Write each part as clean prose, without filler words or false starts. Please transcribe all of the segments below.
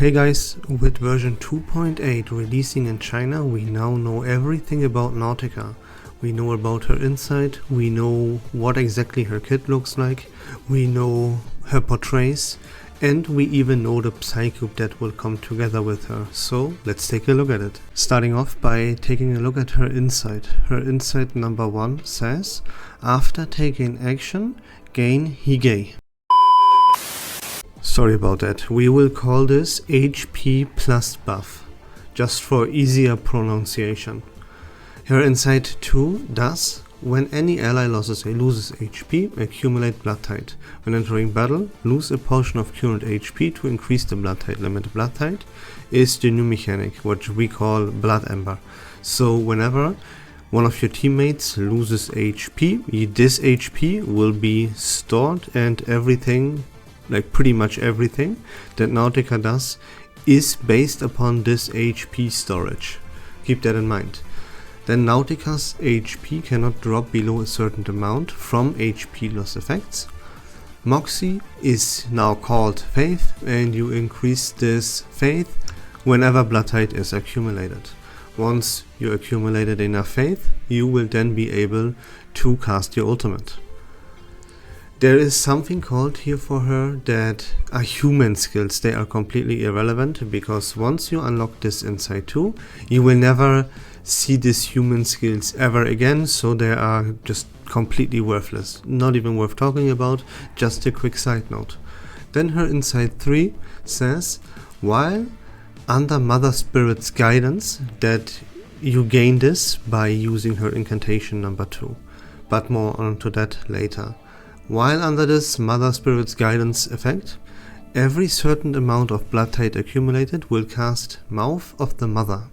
Hey guys, with version 2.8 releasing in China, we now know everything about Nautika. We know about her insight, we know what exactly her kit looks like, we know her portraits, and we even know the Psycube that will come together with her. So let's take a look at it. Starting off by taking a look at her insight. Her insight number 1 says, after taking action, gain Hige. Sorry about that. We will call this HP plus buff, just for easier pronunciation. Her insight 2 does, when any ally loses HP, accumulate blood tide. When entering battle, lose a portion of current HP to increase the blood tide limit. Blood tide is the new mechanic, which we call blood ember. So whenever one of your teammates loses HP, this HP will be stored, and everything, like pretty much everything that Nautika does, is based upon this HP storage. Keep that in mind. Then Nautika's HP cannot drop below a certain amount from HP loss effects. Moxie is now called Faith, and you increase this Faith whenever blood tide is accumulated. Once you accumulated enough Faith, you will then be able to cast your ultimate. There is something called here for her that are human skills. They are completely irrelevant, because once you unlock this insight too, you will never see these human skills ever again, so they are just completely worthless. Not even worth talking about, just a quick side note. Then her insight 3 says, while under Mother Spirit's guidance, that you gain this by using her incantation number 2. But more onto that later. While under this Mother Spirit's guidance effect, every certain amount of blood tide accumulated will cast Mouth of the Mother.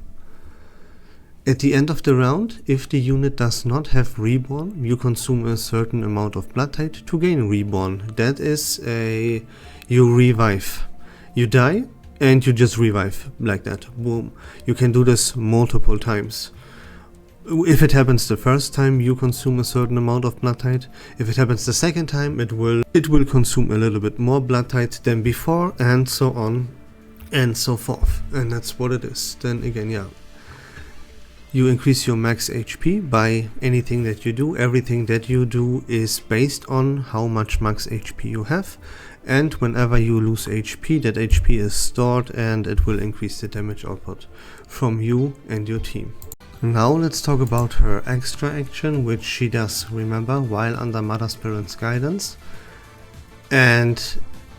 At the end of the round, if the unit does not have Reborn, you consume a certain amount of blood tide to gain Reborn. That is you revive. You die and you just revive, like that. Boom. You can do this multiple times. If it happens the first time, you consume a certain amount of blood tide. If it happens the second time, it will consume a little bit more blood tide than before, and so on and so forth. And that's what it is. Then again, yeah, you increase your max HP by anything that you do. Everything that you do is based on how much max HP you have, and whenever you lose HP, that HP is stored and it will increase the damage output from you and your team. Now let's talk about her extra action, which she does, remember, while under Mother Spirit's guidance. And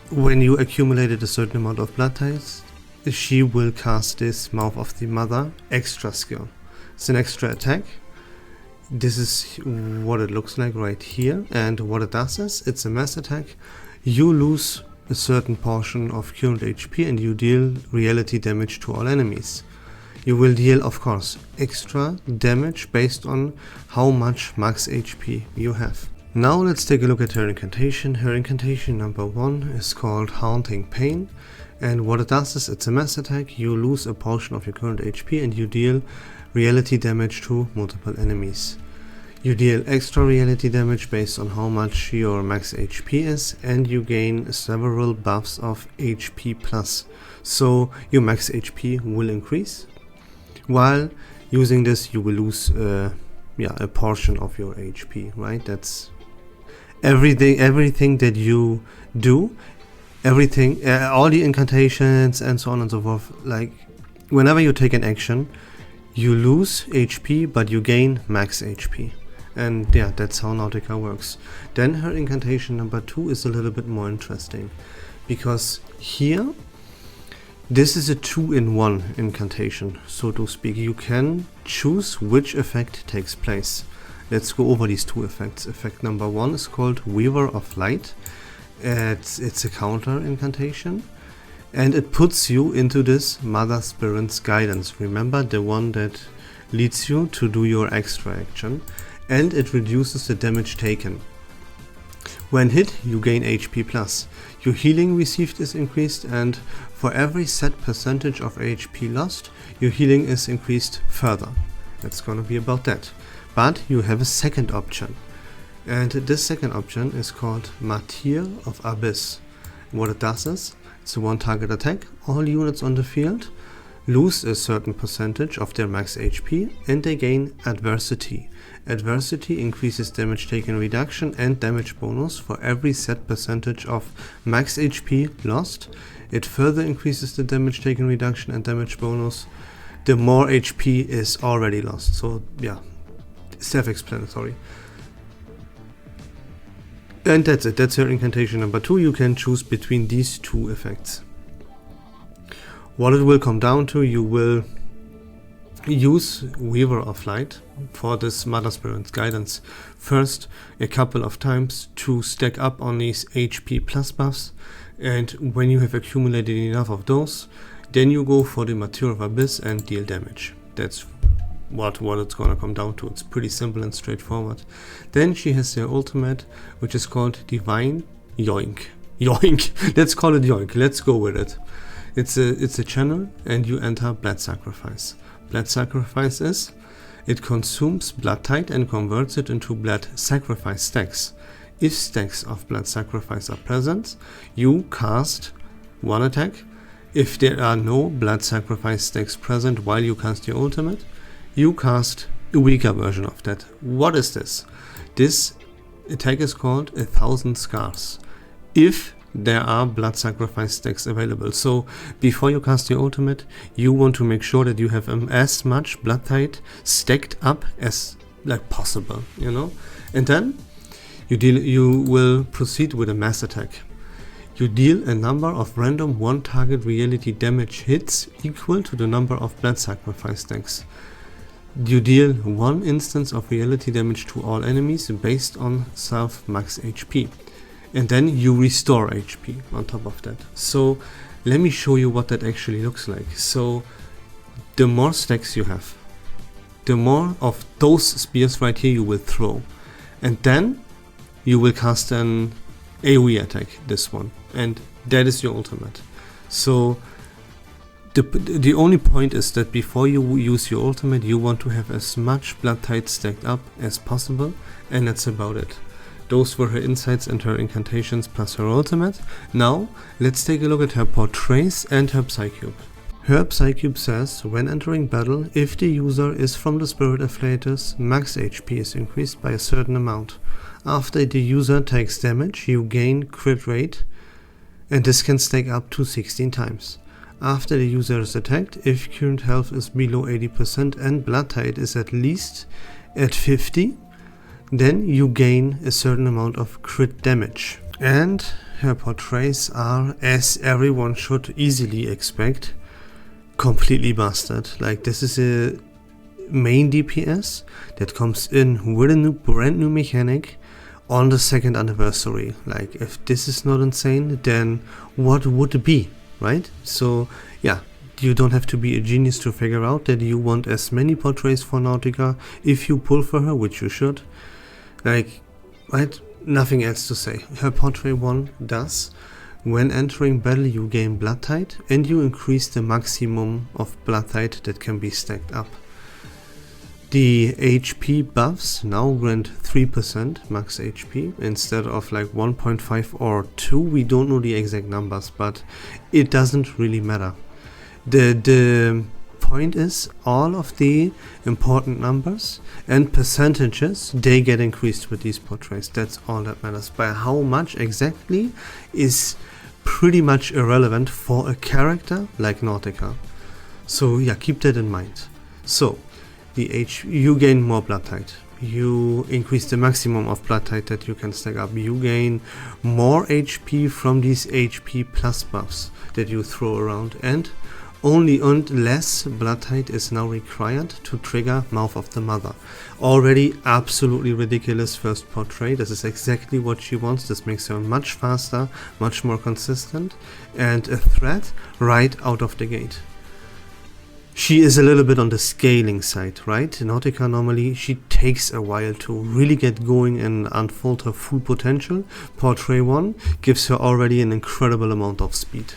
when you accumulated a certain amount of blood tides, she will cast this Mouth of the Mother extra skill. It's an extra attack. This is what it looks like right here, and what it does is, it's a mass attack. You lose a certain portion of current HP and you deal reality damage to all enemies. You will deal, of course, extra damage based on how much max HP you have. Now let's take a look at her incantation. Her incantation number 1 is called Haunting Pain, and what it does is, it's a mass attack. You lose a portion of your current HP and you deal reality damage to multiple enemies. You deal extra reality damage based on how much your max HP is, and you gain several buffs of HP plus. So your max HP will increase. While using this, you will lose a portion of your HP, right? That's everything that you do, everything, all the incantations and so on and so forth. Like, whenever you take an action, you lose HP, but you gain max HP. And yeah, that's how Nautika works. Then her incantation number 2 is a little bit more interesting, because here, this is a 2-in-1 incantation, so to speak. You can choose which effect takes place. Let's go over these 2 effects. Effect number 1 is called Weaver of Light. It's a counter incantation, and it puts you into this Mother Spirit's guidance. Remember, the one that leads you to do your extra action, and it reduces the damage taken. When hit, you gain HP plus. Your healing received is increased, and for every set percentage of HP lost, your healing is increased further. That's gonna be about that. But you have a second option, and this second option is called Martyr of Abyss. What it does is, It's a one target attack. All units on the field lose a certain percentage of their max HP and they gain adversity. Adversity increases damage taken reduction and damage bonus for every set percentage of max HP lost. It further increases the damage taken reduction and damage bonus the more HP is already lost. So yeah, self-explanatory. And that's it. That's your incantation number 2. You can choose between these two effects. What it will come down to, you will use Weaver of Light for this Mother Spirit's guidance. First, a couple of times to stack up on these HP plus buffs, and when you have accumulated enough of those, then you go for the Material of Abyss and deal damage. That's what it's gonna come down to. It's pretty simple and straightforward. Then she has their ultimate, which is called Divine Yoink. Yoink! Let's call it Yoink. Let's go with it. It's a channel and you enter Blood Sacrifice. Blood Sacrifice is, it consumes Blood Tide and converts it into Blood Sacrifice stacks. If stacks of Blood Sacrifice are present, you cast one attack. If there are no Blood Sacrifice stacks present while you cast your ultimate, you cast a weaker version of that. What is this? This attack is called 1,000 Scars. If there are Blood Sacrifice stacks available. So before you cast your ultimate, you want to make sure that you have as much Blood Tide stacked up as possible, you know. And then you will proceed with a mass attack. You deal a number of random one target reality damage hits equal to the number of Blood Sacrifice stacks. You deal one instance of reality damage to all enemies based on self max HP. And then you restore HP on top of that. So let me show you what that actually looks like. So the more stacks you have, the more of those spears right here you will throw. And then you will cast an AoE attack, this one. And that is your ultimate. So the only point is that before you use your ultimate, you want to have as much Blood Tide stacked up as possible. And that's about it. Those were her insights and her incantations plus her ultimate. Now, let's take a look at her portraits and her Psycube. Her Psycube says, when entering battle, if the user is from the Spirit Afflatus, max HP is increased by a certain amount. After the user takes damage, you gain crit rate, and this can stack up to 16 times. After the user is attacked, if current health is below 80% and Blood Tide is at least at 50, then you gain a certain amount of crit damage. And her portraits are, as everyone should easily expect, completely busted. Like, this is a main DPS that comes in with a brand new mechanic on the 2nd anniversary. Like, if this is not insane, then what would it be, right? So yeah, you don't have to be a genius to figure out that you want as many portraits for Nautika if you pull for her, which you should. Like, right? Nothing else to say. Her portrait 1 does, when entering battle you gain Blood Tide and you increase the maximum of Blood Tide that can be stacked up. The HP buffs now grant 3% max HP instead of like 1.5 or 2. We don't know the exact numbers, but it doesn't really matter. The point is, all of the important numbers and percentages, they get increased with these portraits. That's all that matters. By how much exactly is pretty much irrelevant for a character like Nautika. So yeah, keep that in mind. So you gain more Blood Tide. You increase the maximum of Blood Tide that you can stack up. You gain more HP from these HP plus buffs that you throw around, and less Blood Tide is now required to trigger Mouth of the Mother. Already absolutely ridiculous first portrait. This is exactly what she wants. This makes her much faster, much more consistent, and a threat right out of the gate. She is a little bit on the scaling side, right? Nautika normally, she takes a while to really get going and unfold her full potential. Portrait 1 gives her already an incredible amount of speed.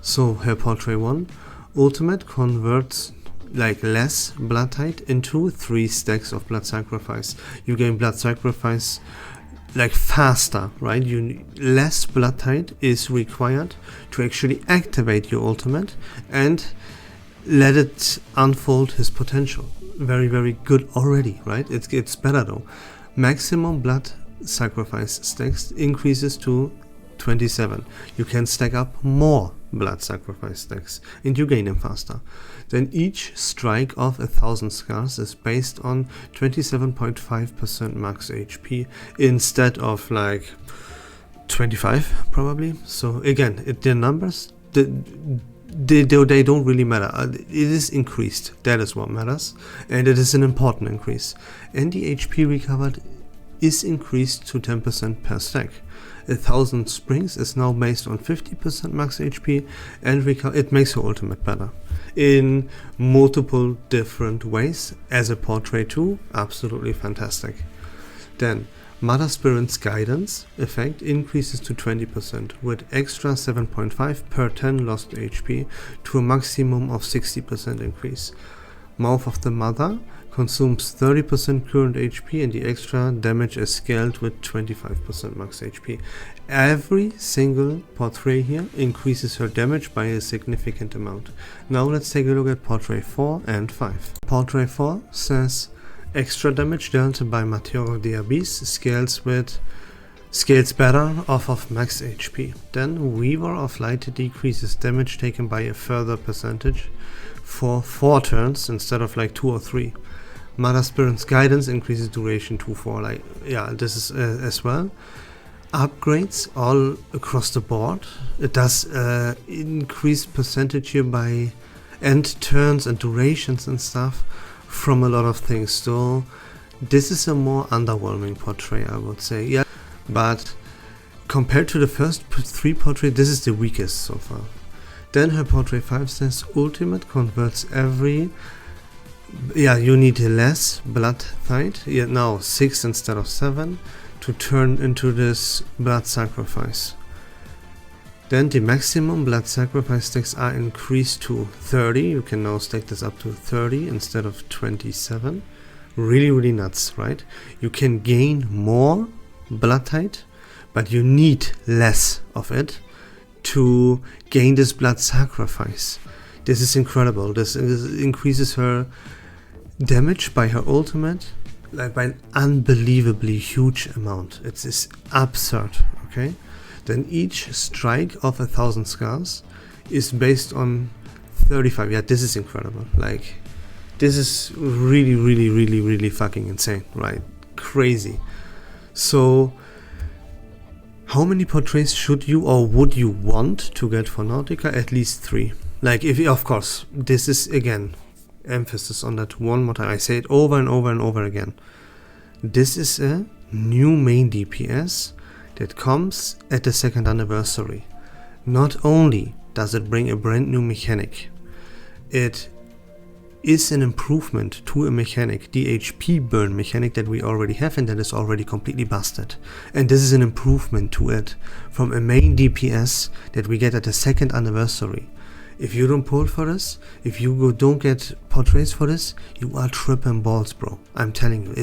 So her Portrait 1 ultimate converts like less Blood Tide into 3 stacks of Blood Sacrifice. You gain Blood Sacrifice like faster, right? Less blood tide is required to actually activate your ultimate and let it unfold his potential. Very, very good already, right? It's better though. Maximum blood sacrifice stacks increases to 27. You can stack up more blood sacrifice stacks and you gain them faster. Then each strike of 1,000 scars is based on 27.5% max HP instead of like 25 probably. So again, the numbers, they don't really matter. It is increased, that is what matters, and it is an important increase. And the HP recovered is increased to 10% per stack. 1,000 springs is now based on 50% max HP, and it makes your ultimate better in multiple different ways. As a portrait too, absolutely fantastic. Then Mother Spirit's guidance effect increases to 20% with extra 7.5 per 10 lost HP to a maximum of 60% increase. Mouth of the Mother consumes 30% current HP and the extra damage is scaled with 25% max HP. Every single portrait here increases her damage by a significant amount. Now let's take a look at portrait 4 and 5. Portrait 4 says extra damage dealt by Meteor Diabetes scales better off of max HP. Then Weaver of Light decreases damage taken by a further percentage for 4 turns instead of like 2 or 3. Mother Spirit's guidance increases duration to 4. Like, yeah, this is as well. Upgrades all across the board. It does increase percentage here by end turns and durations and stuff from a lot of things. So this is a more underwhelming portrait, I would say. Yeah, but compared to the first 3 portraits, this is the weakest so far. Then her portrait 5 says ultimate converts every. Yeah, you need less blood tide. Yeah, now 6 instead of 7 to turn into this blood sacrifice. Then the maximum blood sacrifice stacks are increased to 30. You can now stack this up to 30 instead of 27. Really, really nuts, right? You can gain more blood tide, but you need less of it to gain this blood sacrifice. This is incredible. This increases her damage by her ultimate like by an unbelievably huge amount. It's absurd, okay? Then each strike of 1,000 scars is based on 35. Yeah, this is incredible. Like, this is really, really, really, really fucking insane, right? Crazy. So how many portraits should you or would you want to get for Nautika? At least 3. Like, if you, of course, this is again emphasis on that one more time. I say it over and over and over again. This is a new main DPS that comes at the 2nd anniversary. Not only does it bring a brand new mechanic, it is an improvement to a mechanic, the HP burn mechanic that we already have and that is already completely busted. And this is an improvement to it from a main DPS that we get at the 2nd anniversary. If you don't pull for this, if you don't get portraits for this, you are tripping balls, bro. I'm telling you,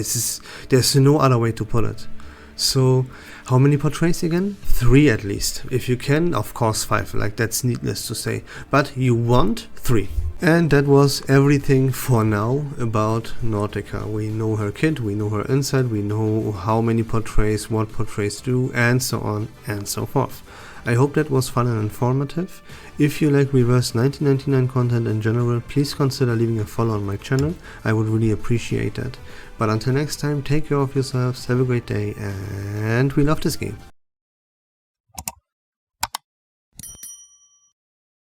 there's no other way to put it. So, how many portraits again? 3 at least. If you can, of course 5, like that's needless to say. But you want 3. And that was everything for now about Nautika. We know her kit, we know her inside, we know how many portraits, what portraits do, and so on and so forth. I hope that was fun and informative. If you like reverse 1999 content in general, please consider leaving a follow on my channel. I would really appreciate that. But until next time, take care of yourselves, have a great day, and we love this game.